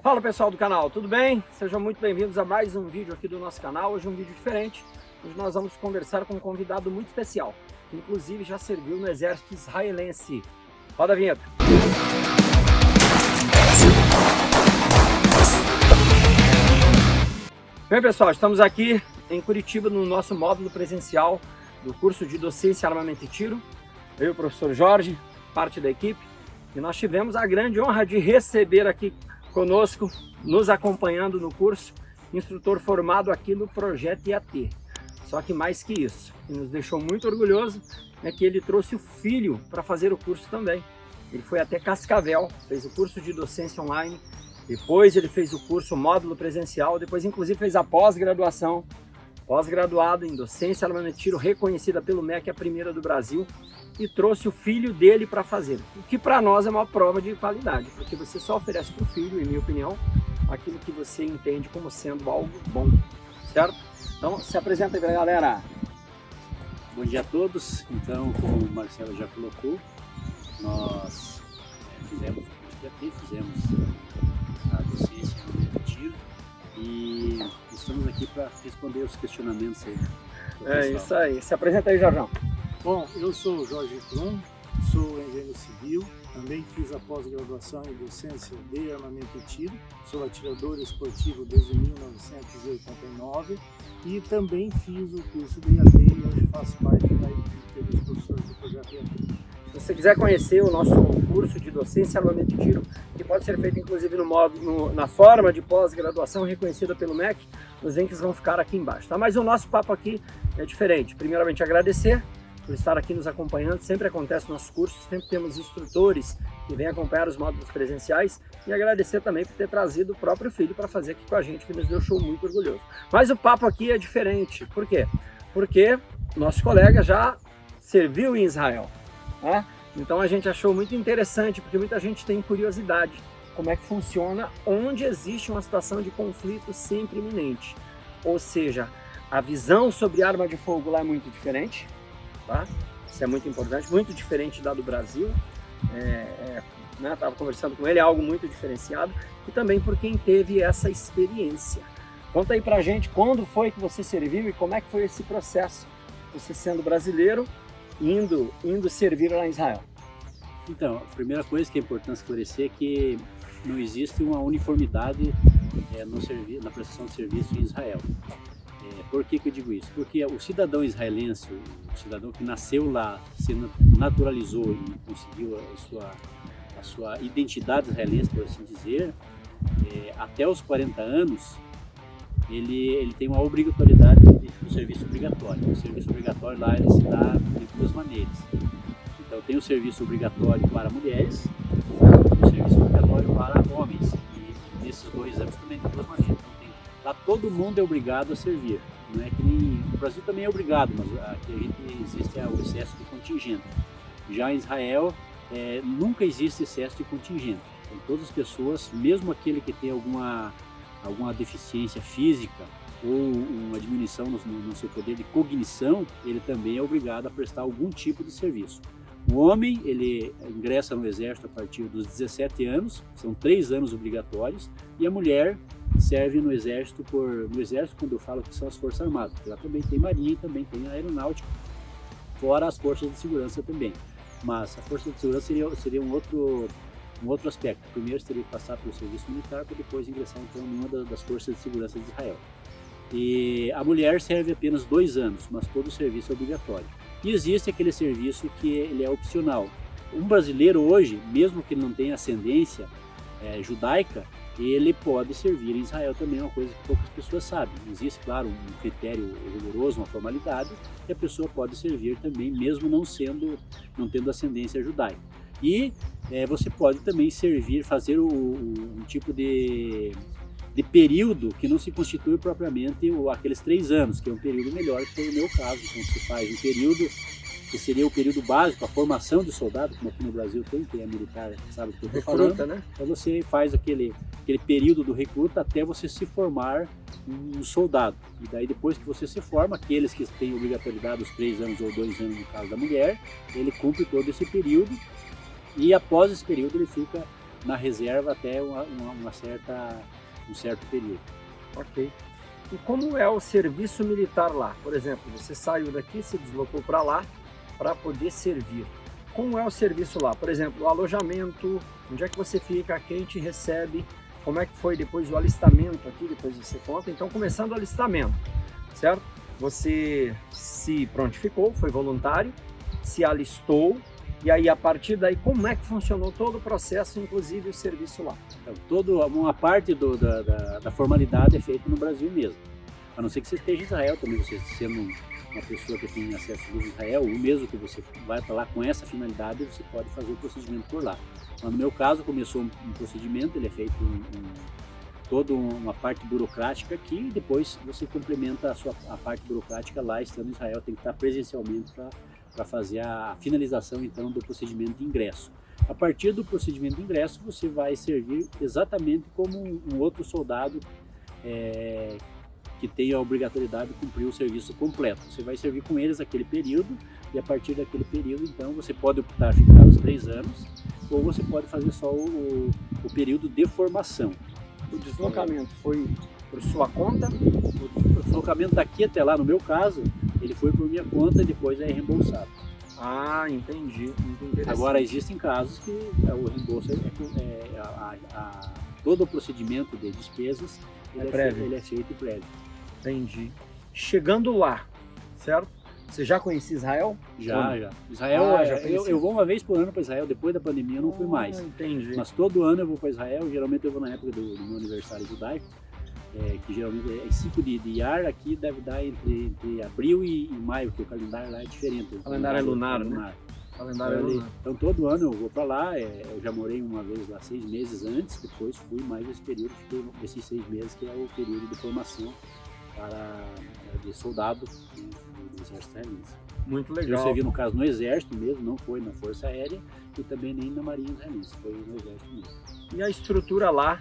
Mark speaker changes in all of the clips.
Speaker 1: Fala pessoal do canal, tudo bem? Sejam muito bem-vindos a mais um vídeo aqui do nosso canal. Hoje um vídeo diferente. Hoje nós vamos conversar com um convidado muito especial, que inclusive já serviu no exército israelense. Roda a vinheta. Bem pessoal, estamos aqui em Curitiba no nosso módulo presencial do curso de docência, armamento e tiro. Eu e o professor Jorge, parte da equipe, e nós tivemos a grande honra de receber aqui conosco, nos acompanhando no curso, instrutor formado aqui no Projeto IAT. Só que mais que isso, o que nos deixou muito orgulhoso é que ele trouxe o filho para fazer o curso também. Ele foi até Cascavel, fez o curso de docência online, depois ele fez o curso módulo presencial, depois inclusive fez a pós-graduação, pós-graduado em docência armamento e tiro, reconhecida pelo MEC, a primeira do Brasil, e trouxe o filho dele para fazer, o que para nós é uma prova de qualidade, porque você só oferece para o filho, em minha opinião, aquilo que você entende como sendo algo bom, certo? Então se apresenta aí para a galera.
Speaker 2: Bom dia a todos. Então, como o Marcelo já colocou, nós fizemos o curso de AT, fizemos a docência no tiro e estamos aqui para responder os questionamentos aí.
Speaker 1: É isso aí, se apresenta aí, Jorjão.
Speaker 3: Bom, eu sou o Jorge Krum, sou engenheiro civil, também fiz a pós-graduação em docência de armamento e tiro, sou atirador esportivo desde 1989 e também fiz o curso de IAT e hoje faço parte da equipe dos professores do projeto IAT.
Speaker 1: Se você quiser conhecer o nosso curso de docência, armamento e tiro, que pode ser feito inclusive na forma de pós-graduação reconhecida pelo MEC, os links vão ficar aqui embaixo, tá? Mas o nosso papo aqui é diferente. Primeiramente agradecer por estar aqui nos acompanhando, sempre acontece nos nossos cursos, sempre temos instrutores que vêm acompanhar os módulos presenciais, e agradecer também por ter trazido o próprio filho para fazer aqui com a gente, que nos deixou muito orgulhoso. Mas o papo aqui é diferente, por quê? Porque nosso colega já serviu em Israel, né? Então a gente achou muito interessante, porque muita gente tem curiosidade como é que funciona onde existe uma situação de conflito sempre iminente, ou seja, a visão sobre arma de fogo lá é muito diferente, tá? Isso é muito importante, muito diferente da do Brasil. Estava conversando com ele, é algo muito diferenciado, e também por quem teve essa experiência. Conta aí pra gente quando foi que você serviu e como é que foi esse processo, você sendo brasileiro, indo servir lá em Israel.
Speaker 2: Então, a primeira coisa que é importante esclarecer é que não existe uma uniformidade na prestação de serviço em Israel. Por que eu digo isso? Porque o cidadão israelense, o cidadão que nasceu lá, se naturalizou e conseguiu a sua identidade israelense, por assim dizer, até os 40 anos, ele tem uma obrigatoriedade do serviço obrigatório. O serviço obrigatório lá ele se dá de duas maneiras. Então tem o serviço obrigatório para mulheres e o serviço obrigatório para homens. E nesses dois anos também de duas maneiras. Lá todo mundo é obrigado a servir, não é que nem o Brasil também é obrigado, mas aqui existe o excesso de contingente. Já em Israel nunca existe excesso de contingente. Então todas as pessoas, mesmo aquele que tem alguma deficiência física ou uma diminuição no seu poder de cognição, ele também é obrigado a prestar algum tipo de serviço. O homem, ele ingressa no exército a partir dos 17 anos, são 3 anos obrigatórios, e a mulher serve no exército, quando eu falo que são as forças armadas, porque lá também tem marinha e também tem aeronáutica, fora as forças de segurança também. Mas a força de segurança seria um outro aspecto. Primeiro você teria que passar pelo serviço militar para depois ingressar então em uma das forças de segurança de Israel. E a mulher serve apenas 2 anos, mas todo o serviço é obrigatório. E existe aquele serviço que ele é opcional. Um brasileiro hoje, mesmo que ele não tenha ascendência judaica, ele pode servir em Israel também, é uma coisa que poucas pessoas sabem. Existe, claro, um critério rigoroso, uma formalidade, que a pessoa pode servir também, mesmo não tendo ascendência judaica. E você pode também fazer um tipo de período que não se constitui propriamente aqueles 3 anos, que é um período melhor, que foi o meu caso. Então se faz um período que seria o período básico, a formação de soldado, como aqui no Brasil tem a militar, sabe o que eu estou falando?
Speaker 1: Né?
Speaker 2: Então você faz aquele período do recruta até você se formar um soldado. E daí depois que você se forma, aqueles que têm obrigatoriedade os 3 anos ou 2 anos no caso da mulher, ele cumpre todo esse período e após esse período ele fica na reserva até um certo período.
Speaker 1: Ok. E como é o serviço militar lá? Por exemplo, você saiu daqui, se deslocou para lá para poder servir. Como é o serviço lá? Por exemplo, o alojamento, onde é que você fica, quem te recebe, como é que foi depois o alistamento aqui, depois você conta. Então, começando o alistamento, certo? Você se prontificou, foi voluntário, se alistou, e aí a partir daí, como é que funcionou todo o processo, inclusive o serviço lá?
Speaker 2: Então, uma parte da formalidade é feita no Brasil mesmo. A não ser que você esteja em Israel também, você sendo uma pessoa que tem acesso livre a Israel, ou mesmo que você vai para lá com essa finalidade, você pode fazer o procedimento por lá. Mas no meu caso, começou um procedimento, ele é feito toda uma parte burocrática aqui, e depois você complementa a parte burocrática lá, estando em Israel, tem que estar presencialmente para fazer a finalização então do procedimento de ingresso. A partir do procedimento de ingresso, você vai servir exatamente como um outro soldado que tem a obrigatoriedade de cumprir o serviço completo. Você vai servir com eles aquele período, e a partir daquele período, então, você pode optar ficar os 3 anos, ou você pode fazer só o período de formação.
Speaker 1: O deslocamento foi por sua conta?
Speaker 2: O deslocamento daqui até lá, no meu caso, ele foi por minha conta e depois é reembolsado.
Speaker 1: Ah, entendi.
Speaker 2: Agora, existem casos que o reembolso todo o procedimento de despesas ele é feito prévio.
Speaker 1: Entendi. Chegando lá, certo? Você já conhecia Israel?
Speaker 2: Já. Israel, eu vou uma vez por ano para Israel, depois da pandemia eu não fui mais.
Speaker 1: Entendi.
Speaker 2: Mas todo ano eu vou para Israel, geralmente eu vou na época do meu aniversário judaico, que geralmente é 5 de Iyar, aqui deve dar entre abril e maio, porque o calendário lá é diferente.
Speaker 1: O calendário é lunar, né? Calendário é lunar.
Speaker 2: Então todo ano eu vou para lá, eu já morei uma vez lá 6 meses antes, depois fui mais esse período, fiquei esses 6 meses que é o período de formação de soldado do exército israelense.
Speaker 1: Muito legal.
Speaker 2: Eu servi, no caso, no exército mesmo, não foi na Força Aérea e também nem na Marinha Israelense, foi no exército mesmo.
Speaker 1: E a estrutura lá,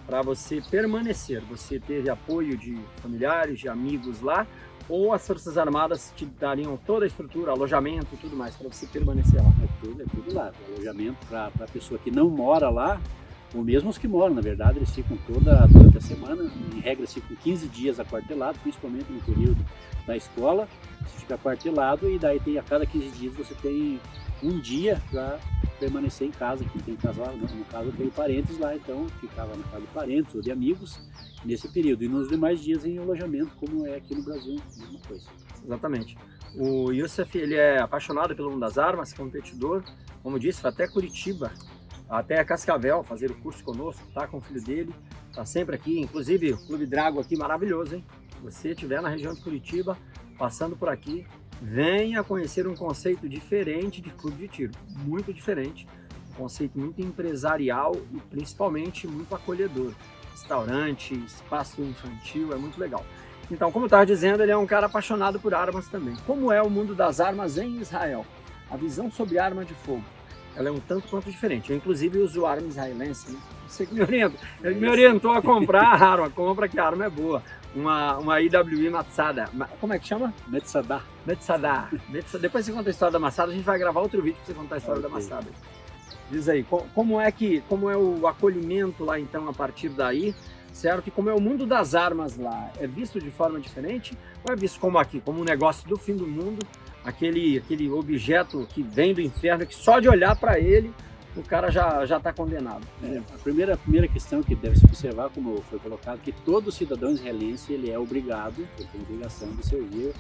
Speaker 1: para você permanecer, você teve apoio de familiares, de amigos lá, ou as Forças Armadas te dariam toda a estrutura, alojamento e tudo mais, para você permanecer lá?
Speaker 2: É tudo lá. O alojamento para a pessoa que não mora lá, ou mesmo os que moram, na verdade, eles ficam durante a semana, em regra, ficam 15 dias aquartelados, principalmente no período da escola, você fica aquartelado e daí a cada 15 dias você tem um dia para permanecer em casa. Quem tem casa lá, no caso eu tenho parentes lá, então ficava na casa de parentes ou de amigos nesse período. E nos demais dias em alojamento, como é aqui no Brasil, mesma coisa.
Speaker 1: Exatamente. O Youssef, ele é apaixonado pelo mundo das armas, competidor, como disse, foi até Curitiba, até Cascavel, fazer o curso conosco, tá com o filho dele, tá sempre aqui, inclusive o Clube Drago aqui, maravilhoso, hein? Se você estiver na região de Curitiba, passando por aqui, venha conhecer um conceito diferente de clube de tiro, muito diferente, um conceito muito empresarial e principalmente muito acolhedor. Restaurante, espaço infantil, é muito legal. Então, como eu estava dizendo, ele é um cara apaixonado por armas também. Como é o mundo das armas em Israel? A visão sobre arma de fogo, ela é um tanto quanto diferente. Eu, inclusive, uso arma israelense, né? Você que me orienta. Ele me orientou a comprar a arma. Compra que a arma é boa. Uma IWI Matsada. Como é que chama?
Speaker 2: Metzadá.
Speaker 1: Depois você conta a história da Matsada, a gente vai gravar outro vídeo para você contar a história da Matsada. Diz aí, como é o acolhimento lá então a partir daí, certo? E como é o mundo das armas lá? É visto de forma diferente ou é visto como aqui, como um negócio do fim do mundo, aquele objeto que vem do inferno, que só de olhar para ele o cara já está condenado?
Speaker 2: A primeira questão que deve se observar, como foi colocado, que todo cidadão israelense ele é obrigado, ele tem a obrigação de servir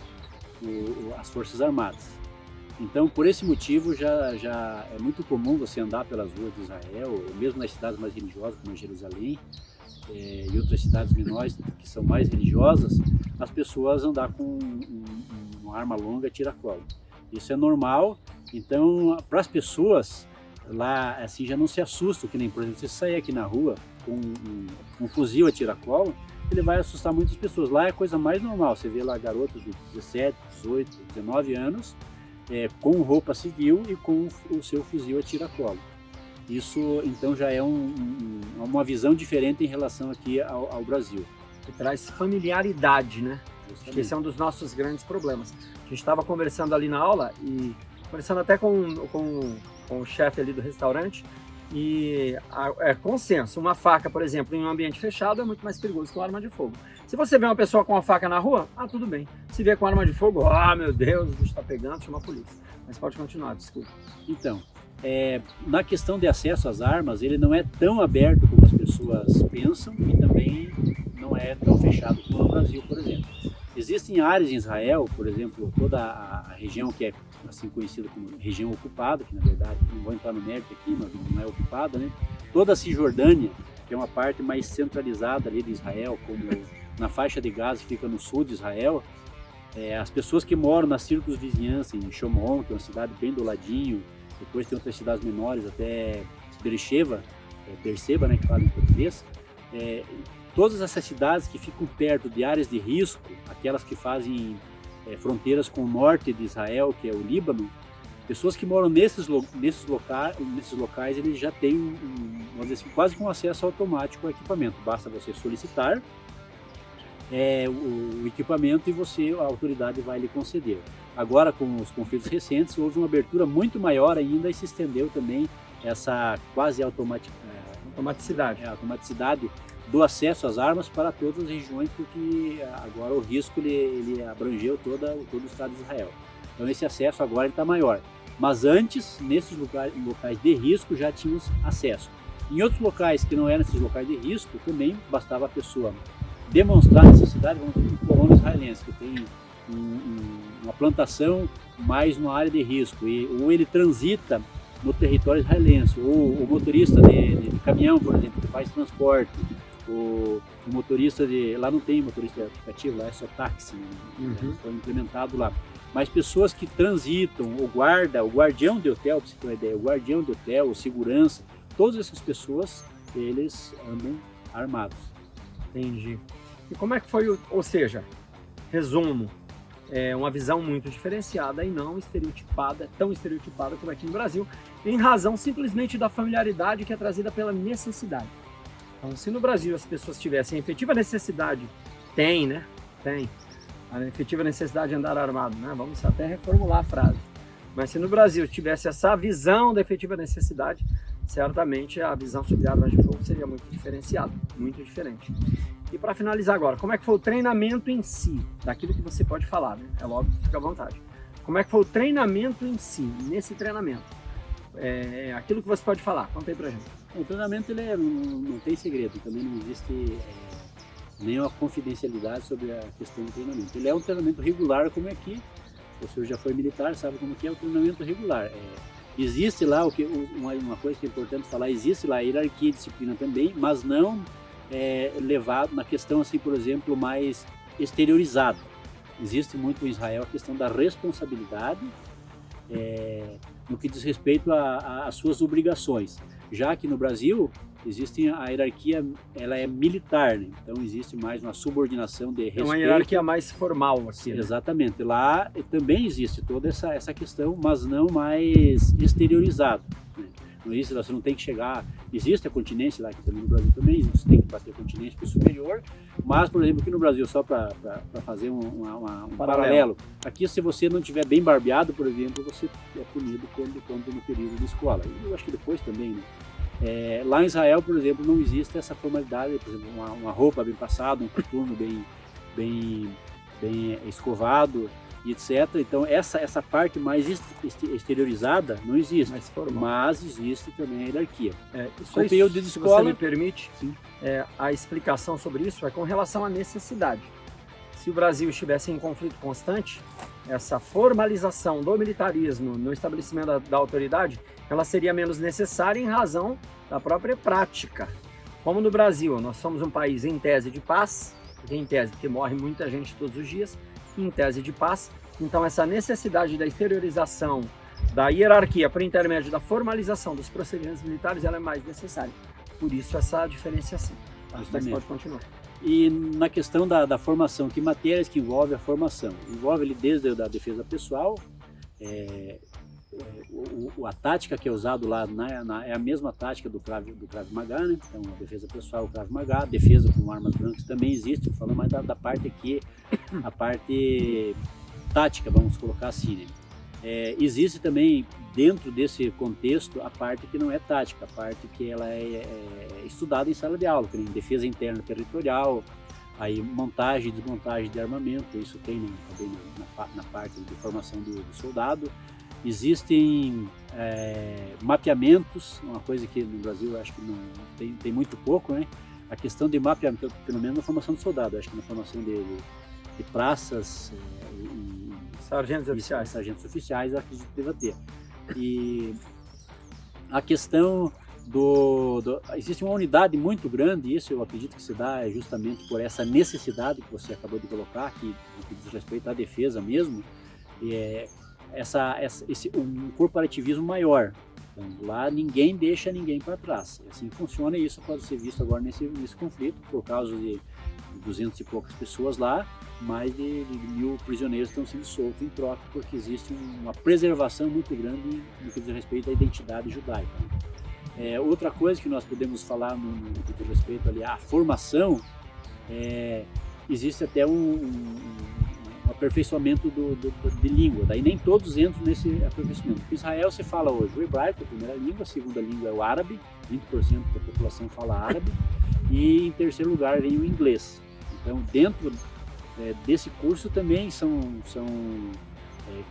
Speaker 2: as Forças Armadas. Então, por esse motivo, já é muito comum você andar pelas ruas de Israel, ou mesmo nas cidades mais religiosas, como Jerusalém, e outras cidades menores que são mais religiosas, as pessoas andar com uma arma longa tiracolo. Isso é normal. Então, para as pessoas lá, assim, já não se assustam, que nem, por exemplo, você sair aqui na rua com um fuzil a tiracolo, ele vai assustar muitas pessoas. Lá é a coisa mais normal. Você vê lá garotas de 17, 18, 19 anos, com roupa civil e com o seu fuzil a tiracolo. Isso, então, já é uma visão diferente em relação aqui ao Brasil.
Speaker 1: Que traz familiaridade, né?
Speaker 2: Justamente.
Speaker 1: Esse é um dos nossos grandes problemas. A gente estava conversando ali na aula e conversando até com o chefe ali do restaurante, E é consenso, uma faca, por exemplo, em um ambiente fechado é muito mais perigoso que uma arma de fogo. Se você vê uma pessoa com uma faca na rua, tudo bem. Se vê com arma de fogo, meu Deus, o bicho está pegando, chama a polícia. Mas pode continuar, desculpa.
Speaker 2: Então, na questão de acesso às armas, ele não é tão aberto como as pessoas pensam e também não é tão fechado como no Brasil, por exemplo. Existem áreas em Israel, por exemplo, toda a região que é assim conhecida como região ocupada, que na verdade, não vou entrar no mérito aqui, mas não é ocupada, né? Toda a Cisjordânia, que é uma parte mais centralizada ali de Israel, como na faixa de Gaza, que fica no sul de Israel, as pessoas que moram nas circunvizinhanças, em Shomron, que é uma cidade bem do ladinho, depois tem outras cidades menores, até Beersheba, né, que fala em português, todas essas cidades que ficam perto de áreas de risco, aquelas que fazem fronteiras com o norte de Israel, que é o Líbano, pessoas que moram nesses locais, eles já têm vamos dizer assim, quase um acesso automático ao equipamento. Basta você solicitar o equipamento e a autoridade vai lhe conceder. Agora, com os conflitos recentes, houve uma abertura muito maior ainda e se estendeu também essa quase automaticidade do acesso às armas para todas as regiões, porque agora o risco ele abrangeu todo o Estado de Israel. Então esse acesso agora está maior. Mas antes, nesses locais de risco, já tínhamos acesso. Em outros locais que não eram esses locais de risco, também bastava a pessoa demonstrar a necessidade, vamos dizer, um colono israelense que tem uma plantação mais numa área de risco, ou ele transita no território israelense, ou o motorista de caminhão, por exemplo, que faz transporte, o motorista lá não tem motorista de aplicativo, lá é só táxi, né? Foi implementado lá. Mas pessoas que transitam, o guardião de hotel, para você ter uma ideia, o guardião de hotel, o segurança, todas essas pessoas, eles andam armados.
Speaker 1: Entendi. E como é que foi, ou seja, resumo, uma visão muito diferenciada e não estereotipada, tão estereotipada como aqui no Brasil, em razão simplesmente da familiaridade que é trazida pela necessidade. Então, se no Brasil as pessoas tivessem efetiva necessidade, tem a efetiva necessidade de andar armado, né? Vamos até reformular a frase. Mas se no Brasil tivesse essa visão da efetiva necessidade, certamente a visão sobre armas de fogo seria muito diferenciada, muito diferente. E para finalizar agora, como é que foi o treinamento em si, daquilo que você pode falar, né? É óbvio, fica à vontade. Como é que foi o treinamento em si, nesse treinamento? Aquilo que você pode falar, conta aí pra gente.
Speaker 2: O treinamento ele não tem segredo, também não existe nenhuma confidencialidade sobre a questão do treinamento. Ele é um treinamento regular como é aqui, o senhor já foi militar, sabe como que é o treinamento regular. Existe lá, uma coisa que é importante falar, existe lá a hierarquia e disciplina também, mas não levado na questão, assim, por exemplo, mais exteriorizada. Existe muito em Israel a questão da responsabilidade no que diz respeito às suas obrigações. Já que no Brasil, existe a hierarquia, ela é militar, né? Então existe mais uma subordinação de respeito.
Speaker 1: É uma hierarquia mais formal, assim.
Speaker 2: Exatamente. Né? Lá também existe toda essa questão, mas não mais exteriorizado. Né? Não existe, você não tem que chegar... Existe a continência lá, que também no Brasil também existe, você tem que bater a continência para o superior, mas, por exemplo, aqui no Brasil, só para fazer um paralelo, aqui se você não estiver bem barbeado, por exemplo, você é punido quando no período de escola. E eu acho que depois também, né? Lá em Israel, por exemplo, não existe essa formalidade, por exemplo, uma roupa bem passada, um coturno bem escovado, e etc. Então essa parte mais exteriorizada não existe, mas existe também a hierarquia.
Speaker 1: Isso aí, se você me permite, a explicação sobre isso é com relação à necessidade. Se o Brasil estivesse em conflito constante, essa formalização do militarismo no estabelecimento da autoridade, ela seria menos necessária em razão da própria prática. Como no Brasil, nós somos um país em tese de paz, porque morre muita gente todos os dias, em tese de paz, então essa necessidade da exteriorização da hierarquia por intermédio da formalização dos procedimentos militares, ela é mais necessária. Por isso essa diferenciação. Mas pode continuar.
Speaker 2: E na questão da formação, que matérias que envolve a formação? Envolve ele desde a defesa pessoal, a tática que é usado lá é a mesma tática do Krav Maga, né? Então a defesa pessoal, o Krav Maga, a defesa com armas brancas também existe, falando mais da parte aqui, a parte tática, vamos colocar assim, né? Existe também, dentro desse contexto, a parte que não é tática, a parte que ela é estudada em sala de aula, que nem defesa interna territorial, aí montagem e desmontagem de armamento, isso tem também na parte de formação do soldado. Existem mapeamentos, uma coisa que no Brasil eu acho que não tem muito pouco, né? A questão de mapeamento, pelo menos na formação do soldado, acho que na formação de praças
Speaker 1: sargentos oficiais.
Speaker 2: Sargentos oficiais, eu acredito que deva ter. E a questão existe uma unidade muito grande, isso eu acredito que se dá justamente por essa necessidade que você acabou de colocar, que diz respeito à defesa mesmo, um corporativismo maior. Então, lá ninguém deixa ninguém para trás. Assim funciona, e isso pode ser visto agora nesse conflito, por causa de 200 e poucas pessoas lá, mais de 1000 prisioneiros estão sendo soltos em troca, porque existe uma preservação muito grande no que diz respeito à identidade judaica. Outra coisa que nós podemos falar no que diz respeito ali à formação, existe até um aperfeiçamento de língua, daí nem todos entram nesse aperfeiçoamento. Em Israel se fala hoje o hebraico, a primeira língua, a segunda língua é o árabe, 20% da população fala árabe, e em terceiro lugar vem o inglês. Então, dentro desse curso também são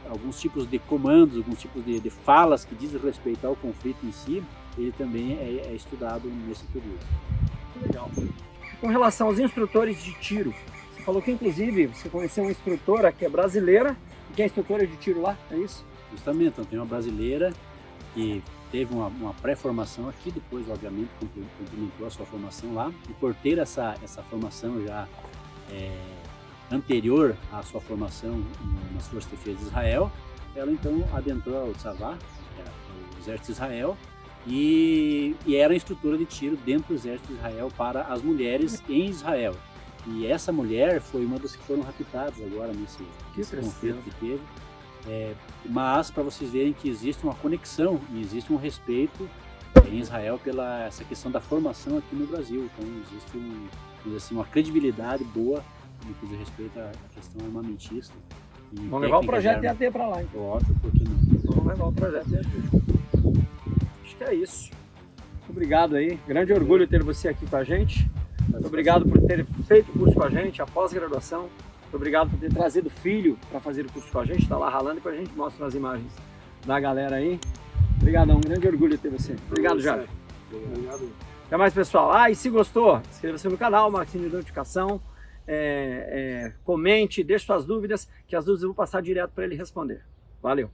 Speaker 2: alguns tipos de comandos, alguns tipos de falas que dizem respeito ao conflito em si, ele também é estudado nesse período.
Speaker 1: Legal. Com relação aos instrutores de tiro, você falou que inclusive você conheceu uma instrutora que é brasileira e que é instrutora de tiro lá, é isso?
Speaker 2: Justamente, então tem uma brasileira que teve uma pré-formação aqui, depois obviamente complementou a sua formação lá, e por ter essa formação já anterior à sua formação nas Forças de Defesa de Israel, ela então adentrou o Tzavá, o Exército de Israel, e era instrutora de tiro dentro do Exército de Israel para as mulheres em Israel. E essa mulher foi uma das que foram raptadas agora nesse conflito que teve. Mas para vocês verem que existe uma conexão e existe um respeito em Israel pela essa questão da formação aqui no Brasil. Então existe uma credibilidade boa no que diz respeito à questão armamentista.
Speaker 1: Vamos levar o projeto EAD para lá, então.
Speaker 2: Ótimo, por que não?
Speaker 1: Vamos levar o projeto EAD. Acho que é isso. Obrigado aí. Grande orgulho ter você aqui com a gente. Muito obrigado por ter feito o curso com a gente, a pós-graduação. Muito obrigado por ter trazido o filho para fazer o curso com a gente. Está lá ralando e depois a gente mostra as imagens da galera aí. Obrigadão, um grande orgulho ter você. Obrigado, Jair.
Speaker 3: Obrigado.
Speaker 1: Até mais, pessoal. E se gostou, inscreva-se no canal, marque o sininho de notificação, comente, deixe suas dúvidas, que as dúvidas eu vou passar direto para ele responder. Valeu!